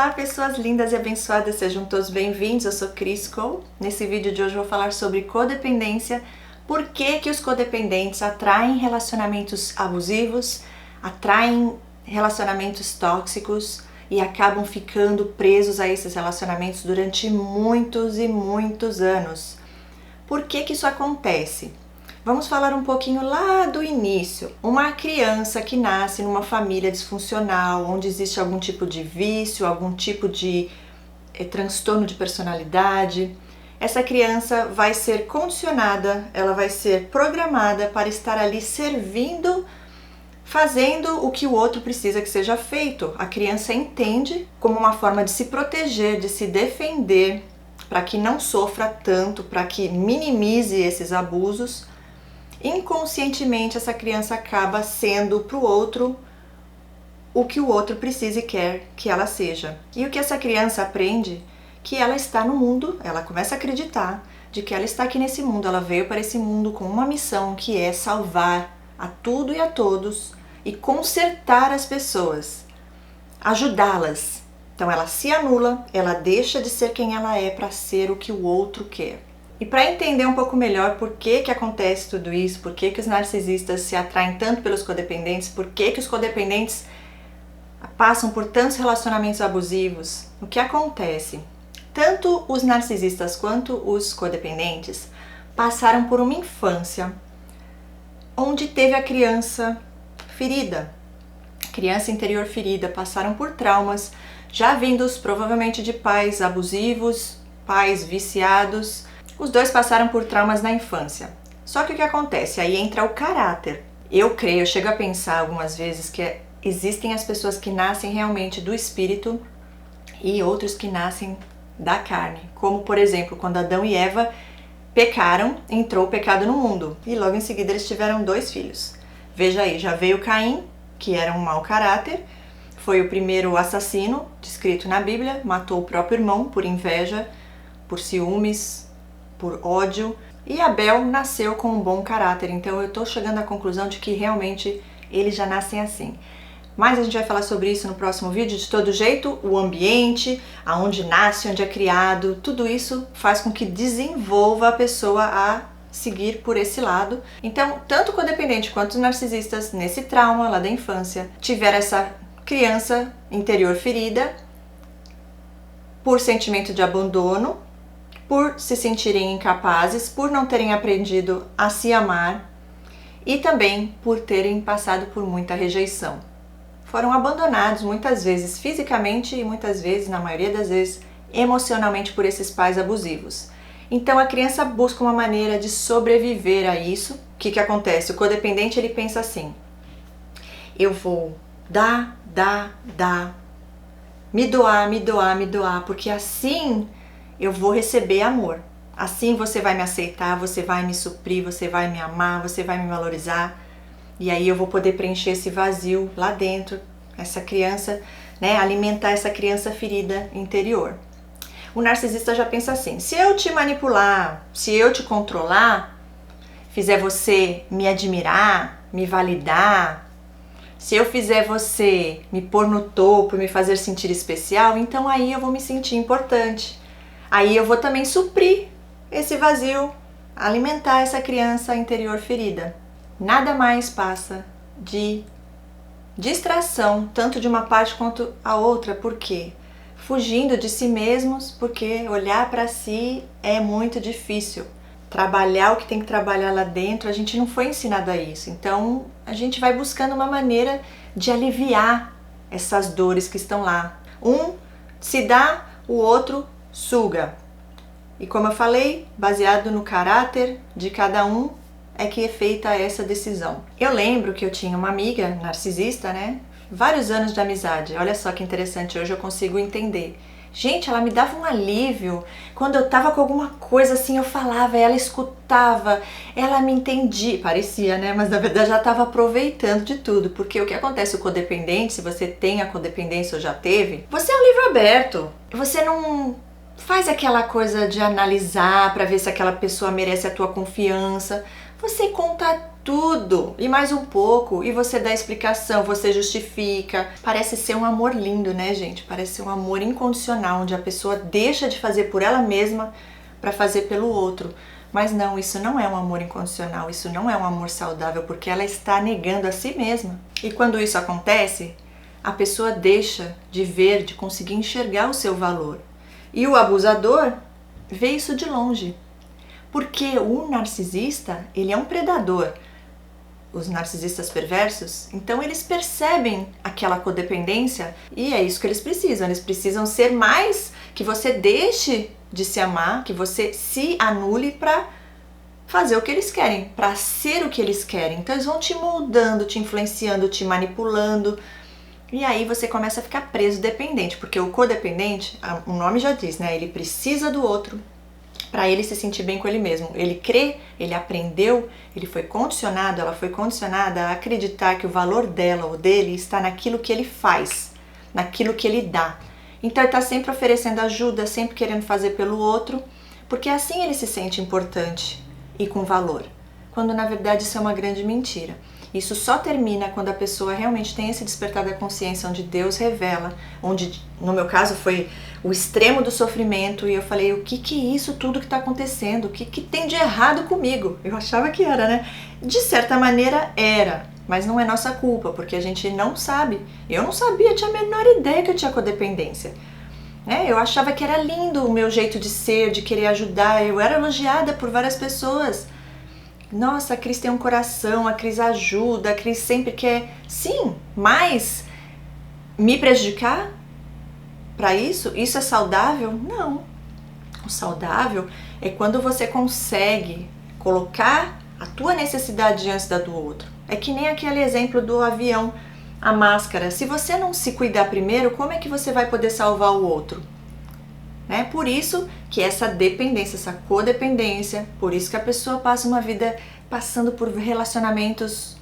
Olá, pessoas lindas e abençoadas, sejam todos bem-vindos. Eu sou Cris Cole. Nesse vídeo de hoje eu vou falar sobre codependência, por que os codependentes atraem relacionamentos abusivos, atraem relacionamentos tóxicos e acabam ficando presos a esses relacionamentos durante muitos e muitos anos. Por que isso acontece? Vamos falar um pouquinho lá do início. Uma criança que nasce numa família disfuncional, onde existe algum tipo de vício, algum tipo de transtorno de personalidade, essa criança vai ser condicionada, ela vai ser programada para estar ali servindo, fazendo o que o outro precisa que seja feito. A criança entende como uma forma de se proteger, de se defender, para que não sofra tanto, para que minimize esses abusos. Inconscientemente essa criança acaba sendo para o outro o que o outro precisa e quer que ela seja. E o que essa criança aprende? Que ela está no mundo, ela começa a acreditar de que ela está aqui nesse mundo, ela veio para esse mundo com uma missão que é salvar a tudo e a todos e consertar as pessoas, ajudá-las. Então ela se anula, ela deixa de ser quem ela é para ser o que o outro quer. E para entender um pouco melhor por que acontece tudo isso, por que os narcisistas se atraem tanto pelos codependentes, por que os codependentes passam por tantos relacionamentos abusivos, o que acontece? Tanto os narcisistas quanto os codependentes passaram por uma infância onde teve a criança ferida, criança interior ferida, passaram por traumas, já vindos provavelmente de pais abusivos, pais viciados. Os dois passaram por traumas na infância. Só que o que acontece? Aí entra o caráter. Eu creio, eu chego a pensar algumas vezes que existem as pessoas que nascem realmente do espírito e outros que nascem da carne. Como, por exemplo, quando Adão e Eva pecaram, entrou o pecado no mundo. E logo em seguida eles tiveram 2 filhos. Veja aí, já veio Caim, que era um mau caráter, foi o primeiro assassino descrito na Bíblia, matou o próprio irmão por inveja, por ciúmes, por ódio, e Abel nasceu com um bom caráter. Então eu estou chegando à conclusão de que realmente eles já nascem assim. Mas a gente vai falar sobre isso no próximo vídeo. De todo jeito, o ambiente, aonde nasce, onde é criado, tudo isso faz com que desenvolva a pessoa a seguir por esse lado. Então, tanto o codependente quanto os narcisistas, nesse trauma lá da infância, tiveram essa criança interior ferida por sentimento de abandono, por se sentirem incapazes, por não terem aprendido a se amar e também por terem passado por muita rejeição. Foram abandonados muitas vezes fisicamente e muitas vezes, na maioria das vezes, emocionalmente por esses pais abusivos. Então a criança busca uma maneira de sobreviver a isso. O que acontece? O codependente ele pensa assim: eu vou dar, me doar, porque assim eu vou receber amor. Assim você vai me aceitar, você vai me suprir, você vai me amar, você vai me valorizar. E aí eu vou poder preencher esse vazio lá dentro, essa criança, né, alimentar essa criança ferida interior. O narcisista já pensa assim: se eu te manipular, se eu te controlar, fizer você me admirar, me validar, se eu fizer você me pôr no topo, me fazer sentir especial, então aí eu vou me sentir importante. Aí eu vou também suprir esse vazio, alimentar essa criança interior ferida. Nada mais passa de distração, tanto de uma parte quanto a outra. Por quê? Fugindo de si mesmos, porque olhar para si é muito difícil. Trabalhar o que tem que trabalhar lá dentro, a gente não foi ensinado a isso. Então a gente vai buscando uma maneira de aliviar essas dores que estão lá. Um se dá, o outro suga. E como eu falei, baseado no caráter de cada um é que é feita essa decisão. Eu lembro que eu tinha uma amiga narcisista, né? Vários anos de amizade. Olha só que interessante, hoje eu consigo entender. Gente, ela me dava um alívio. Quando eu tava com alguma coisa assim, eu falava, ela escutava, ela me entendia. Parecia, né? Mas na verdade já tava aproveitando de tudo. Porque o que acontece, o codependente, se você tem a codependência ou já teve, você é um livro aberto. Você não faz aquela coisa de analisar para ver se aquela pessoa merece a tua confiança. Você conta tudo e mais um pouco, e você dá explicação, você justifica. Parece ser um amor lindo, né, gente? Parece ser um amor incondicional, onde a pessoa deixa de fazer por ela mesma para fazer pelo outro. Mas não, isso não é um amor incondicional, isso não é um amor saudável, porque ela está negando a si mesma. E quando isso acontece, a pessoa deixa de ver, de conseguir enxergar o seu valor. E o abusador vê isso de longe. Porque o narcisista, ele é um predador. Os narcisistas perversos, então eles percebem aquela codependência e é isso que eles precisam ser mais, que você deixe de se amar, que você se anule para fazer o que eles querem, para ser o que eles querem. Então eles vão te moldando, te influenciando, te manipulando, e aí você começa a ficar preso, dependente, porque o codependente, o nome já diz, né? Ele precisa do outro para ele se sentir bem com ele mesmo. Ele crê, ele aprendeu, ele foi condicionado, ela foi condicionada a acreditar que o valor dela ou dele está naquilo que ele faz, naquilo que ele dá. Então ele está sempre oferecendo ajuda, sempre querendo fazer pelo outro, porque assim ele se sente importante e com valor, quando na verdade isso é uma grande mentira. Isso só termina quando a pessoa realmente tem esse despertar da consciência, onde Deus revela, onde no meu caso foi o extremo do sofrimento, e eu falei, o que é isso tudo que está acontecendo? O que tem de errado comigo? Eu achava que era, né? De certa maneira era, mas não é nossa culpa, porque a gente não sabe. Eu não sabia, tinha a menor ideia que eu tinha codependência. Eu achava que era lindo o meu jeito de ser, de querer ajudar, eu era elogiada por várias pessoas. Nossa, a Cris tem um coração, a Cris ajuda, a Cris sempre quer... Sim, mas me prejudicar para isso? Isso é saudável? Não. O saudável é quando você consegue colocar a tua necessidade diante da do outro. É que nem aquele exemplo do avião, a máscara. Se você não se cuidar primeiro, como é que você vai poder salvar o outro? Por isso que essa dependência, essa codependência, por isso que a pessoa passa uma vida passando por relacionamentos,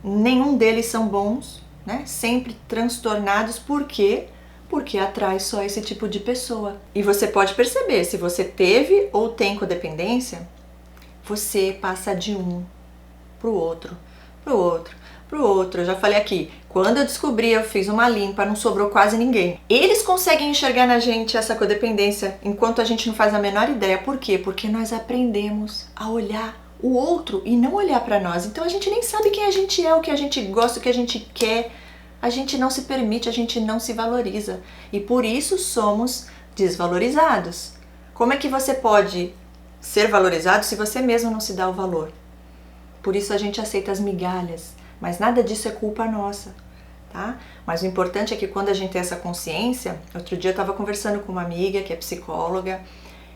nenhum deles são bons, sempre transtornados. Por quê? Porque atrai só esse tipo de pessoa. E você pode perceber, se você teve ou tem codependência, você passa de um pro outro, pro outro, pro outro. Eu já falei aqui, quando eu descobri, eu fiz uma limpa, não sobrou quase ninguém. Eles conseguem enxergar na gente essa codependência, enquanto a gente não faz a menor ideia. Por quê? Porque nós aprendemos a olhar o outro e não olhar para nós. Então a gente nem sabe quem a gente é, o que a gente gosta, o que a gente quer. A gente não se permite, a gente não se valoriza. E por isso somos desvalorizados. Como é que você pode ser valorizado se você mesmo não se dá o valor? Por isso a gente aceita as migalhas. Mas nada disso é culpa nossa, tá? Mas o importante é que quando a gente tem essa consciência... Outro dia eu estava conversando com uma amiga que é psicóloga,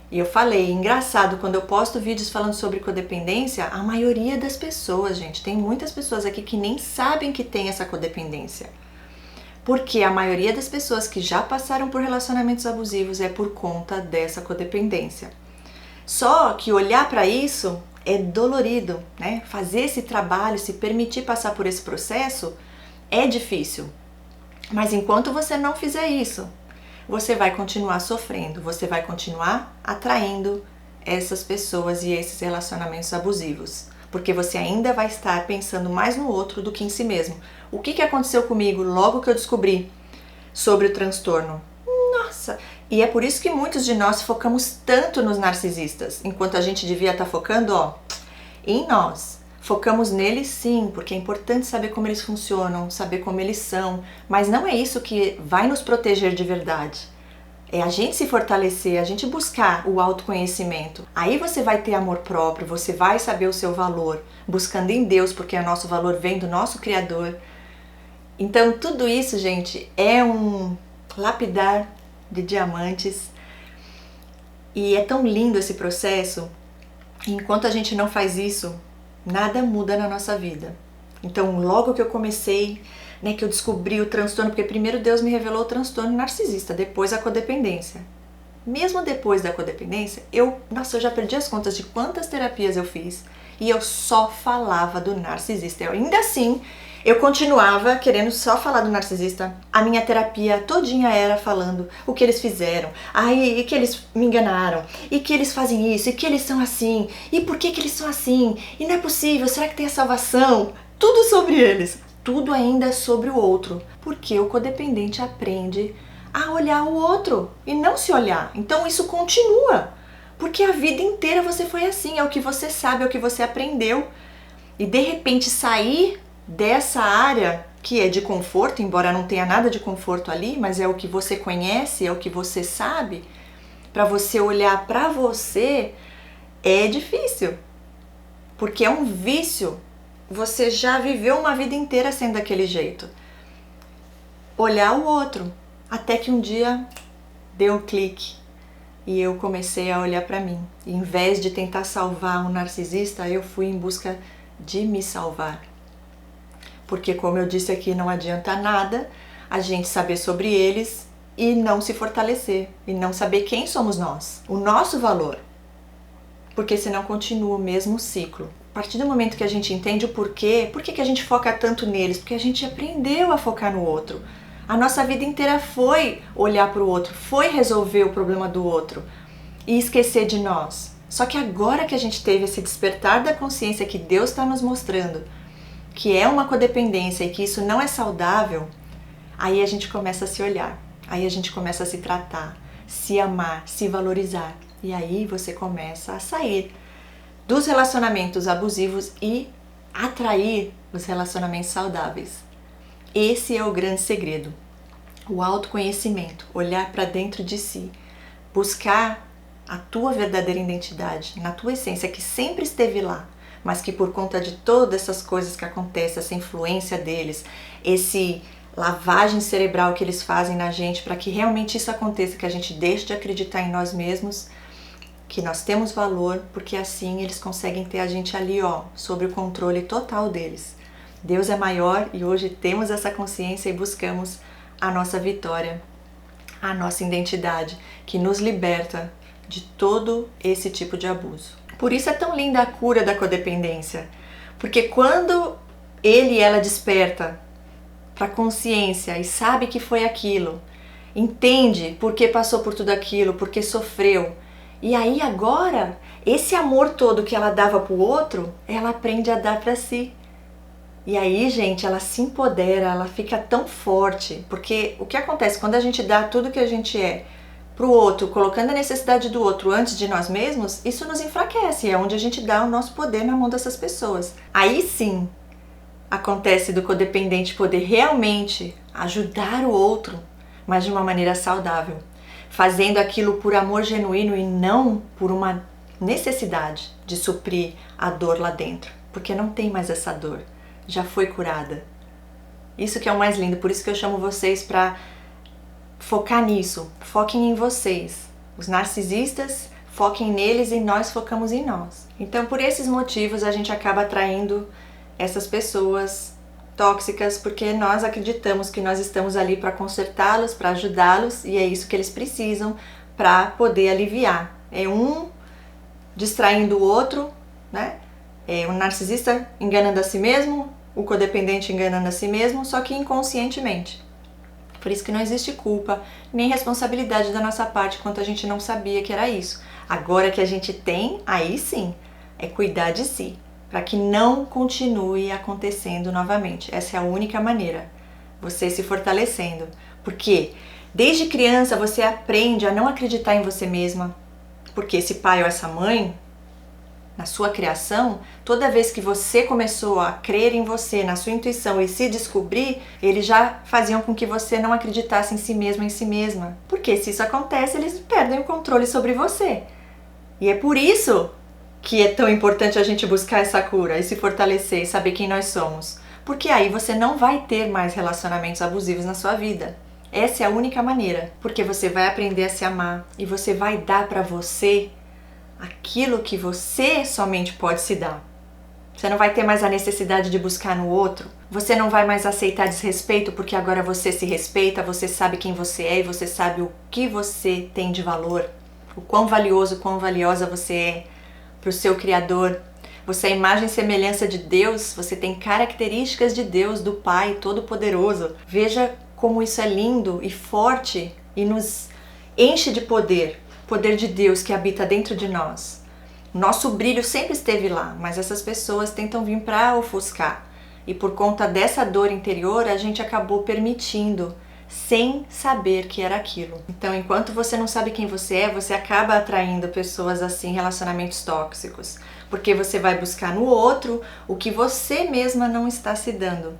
e eu falei, engraçado, quando eu posto vídeos falando sobre codependência, a maioria das pessoas, gente, tem muitas pessoas aqui que nem sabem que tem essa codependência. Porque a maioria das pessoas que já passaram por relacionamentos abusivos é por conta dessa codependência. Só que olhar para isso é dolorido, Fazer esse trabalho, se permitir passar por esse processo é difícil. Mas enquanto você não fizer isso, você vai continuar sofrendo, você vai continuar atraindo essas pessoas e esses relacionamentos abusivos. Porque você ainda vai estar pensando mais no outro do que em si mesmo. O que aconteceu comigo logo que eu descobri sobre o transtorno? Nossa! E é por isso que muitos de nós focamos tanto nos narcisistas, enquanto a gente devia estar focando, em nós. Focamos neles sim, porque é importante saber como eles funcionam, saber como eles são, mas não é isso que vai nos proteger de verdade. É a gente se fortalecer, a gente buscar o autoconhecimento. Aí você vai ter amor próprio, você vai saber o seu valor, buscando em Deus, porque o nosso valor vem do nosso Criador. Então tudo isso, gente, é um lapidar de diamantes, e é tão lindo esse processo. Enquanto a gente não faz isso, nada muda na nossa vida. Então logo que eu comecei, que eu descobri o transtorno, porque primeiro Deus me revelou o transtorno narcisista, depois a codependência. Mesmo depois da codependência, eu já perdi as contas de quantas terapias eu fiz, e eu só falava do narcisista. Ainda assim, Eu continuava querendo só falar do narcisista. A minha terapia todinha era falando o que eles fizeram. E que eles me enganaram. E que eles fazem isso. E que eles são assim. E por que eles são assim? E não é possível. Será que tem a salvação? Tudo sobre eles. Tudo ainda sobre o outro. Porque o codependente aprende a olhar o outro e não se olhar. Então isso continua. Porque a vida inteira você foi assim. É o que você sabe, é o que você aprendeu. E de repente sair dessa área que é de conforto, embora não tenha nada de conforto ali, mas é o que você conhece, é o que você sabe, para você olhar para você é difícil, porque é um vício. Você já viveu uma vida inteira sendo daquele jeito. Olhar o outro, até que um dia deu um clique e eu comecei a olhar para mim. E, em vez de tentar salvar um narcisista, eu fui em busca de me salvar. Porque, como eu disse aqui, não adianta nada a gente saber sobre eles e não se fortalecer, e não saber quem somos nós, o nosso valor. Porque senão continua o mesmo ciclo. A partir do momento que a gente entende o porquê, por que a gente foca tanto neles? Porque a gente aprendeu a focar no outro. A nossa vida inteira foi olhar para o outro, foi resolver o problema do outro e esquecer de nós. Só que agora que a gente teve esse despertar da consciência que Deus está nos mostrando, que é uma codependência e que isso não é saudável, aí a gente começa a se olhar, aí a gente começa a se tratar, se amar, se valorizar. E aí você começa a sair dos relacionamentos abusivos e atrair os relacionamentos saudáveis. Esse é o grande segredo. O autoconhecimento, olhar para dentro de si, buscar a tua verdadeira identidade, na tua essência que sempre esteve lá, mas que por conta de todas essas coisas que acontecem, essa influência deles, esse lavagem cerebral que eles fazem na gente para que realmente isso aconteça, que a gente deixe de acreditar em nós mesmos, que nós temos valor, porque assim eles conseguem ter a gente ali, sob o controle total deles. Deus é maior e hoje temos essa consciência e buscamos a nossa vitória, a nossa identidade, que nos liberta de todo esse tipo de abuso. Por isso é tão linda a cura da codependência, porque quando ele e ela desperta para a consciência e sabe que foi aquilo, entende por que passou por tudo aquilo, por que sofreu, e aí agora, esse amor todo que ela dava para o outro, ela aprende a dar para si. E aí, gente, ela se empodera, ela fica tão forte, porque o que acontece quando a gente dá tudo que a gente é para o outro, colocando a necessidade do outro antes de nós mesmos, isso nos enfraquece, é onde a gente dá o nosso poder na mão dessas pessoas. Aí sim, acontece do codependente poder realmente ajudar o outro, mas de uma maneira saudável, fazendo aquilo por amor genuíno e não por uma necessidade de suprir a dor lá dentro, porque não tem mais essa dor, já foi curada. Isso que é o mais lindo, por isso que eu chamo vocês para focar nisso, foquem em vocês. Os narcisistas, foquem neles e nós focamos em nós. Então, por esses motivos, a gente acaba atraindo essas pessoas tóxicas, porque nós acreditamos que nós estamos ali para consertá-los, para ajudá-los, e é isso que eles precisam para poder aliviar. É um distraindo o outro, né? É o narcisista enganando a si mesmo, o codependente enganando a si mesmo, só que inconscientemente. Por isso que não existe culpa, nem responsabilidade da nossa parte quanto a gente não sabia que era isso. Agora que a gente tem, aí sim, é cuidar de si, para que não continue acontecendo novamente. Essa é a única maneira, você se fortalecendo. Porque desde criança você aprende a não acreditar em você mesma, porque esse pai ou essa mãe, na sua criação, toda vez que você começou a crer em você, na sua intuição e se descobrir, eles já faziam com que você não acreditasse em si mesmo, em si mesma. Porque se isso acontece, eles perdem o controle sobre você. E é por isso que é tão importante a gente buscar essa cura e se fortalecer e saber quem nós somos. Porque aí você não vai ter mais relacionamentos abusivos na sua vida. Essa é a única maneira, porque você vai aprender a se amar e você vai dar para você aquilo que você somente pode se dar. Você não vai ter mais a necessidade de buscar no outro. Você não vai mais aceitar desrespeito porque agora você se respeita, você sabe quem você é e você sabe o que você tem de valor, o quão valioso, quão valiosa você é para o seu Criador. Você é a imagem e semelhança de Deus, você tem características de Deus, do Pai Todo-Poderoso. Veja como isso é lindo e forte e nos enche de poder de Deus que habita dentro de nós. Nosso brilho sempre esteve lá, mas essas pessoas tentam vir para ofuscar. E por conta dessa dor interior, a gente acabou permitindo, sem saber que era aquilo. Então, enquanto você não sabe quem você é, você acaba atraindo pessoas assim, relacionamentos tóxicos. Porque você vai buscar no outro o que você mesma não está se dando.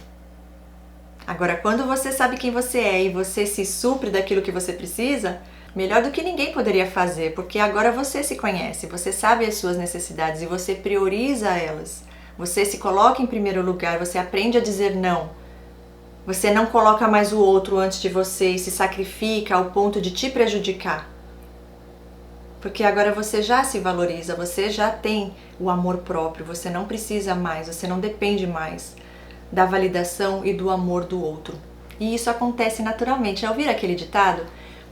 Agora, quando você sabe quem você é e você se supre daquilo que você precisa, melhor do que ninguém poderia fazer, porque agora você se conhece, você sabe as suas necessidades e você prioriza elas. Você se coloca em primeiro lugar, você aprende a dizer não. Você não coloca mais o outro antes de você e se sacrifica ao ponto de te prejudicar. Porque agora você já se valoriza, você já tem o amor próprio, você não precisa mais, você não depende mais da validação e do amor do outro. E isso acontece naturalmente. Ao ouvir aquele ditado,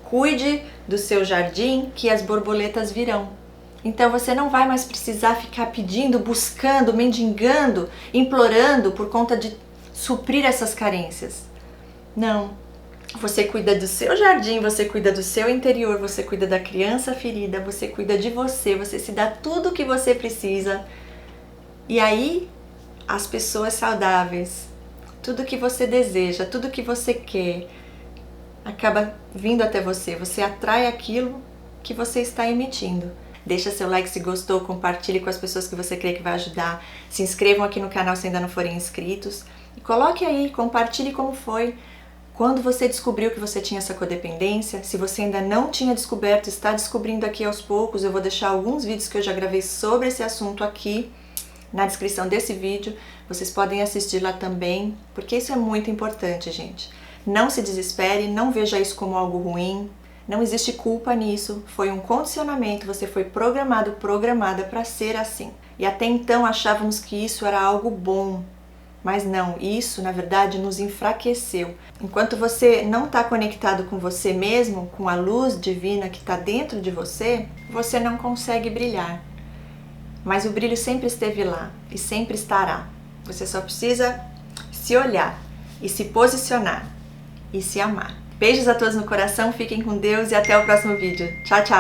cuide do seu jardim que as borboletas virão. Então você não vai mais precisar ficar pedindo, buscando, mendigando, implorando por conta de suprir essas carências. Não. Você cuida do seu jardim, você cuida do seu interior, você cuida da criança ferida, você cuida de você, você se dá tudo o que você precisa. E aí, as pessoas saudáveis, tudo que você deseja, tudo que você quer, acaba vindo até você. Você atrai aquilo que você está emitindo. Deixa seu like se gostou, compartilhe com as pessoas que você crê que vai ajudar. Se inscrevam aqui no canal se ainda não forem inscritos. E coloque aí, compartilhe como foi. Quando você descobriu que você tinha essa codependência, se você ainda não tinha descoberto, está descobrindo aqui aos poucos, eu vou deixar alguns vídeos que eu já gravei sobre esse assunto aqui na descrição desse vídeo. Vocês podem assistir lá também, porque isso é muito importante, gente. Não se desespere, não veja isso como algo ruim, não existe culpa nisso, foi um condicionamento, você foi programado, programada para ser assim. E até então achávamos que isso era algo bom. Mas não, isso na verdade nos enfraqueceu. Enquanto você não está conectado com você mesmo, com a luz divina que está dentro de você, você não consegue brilhar. Mas o brilho sempre esteve lá e sempre estará. Você só precisa se olhar e se posicionar e se amar. Beijos a todos no coração, fiquem com Deus e até o próximo vídeo. Tchau, tchau!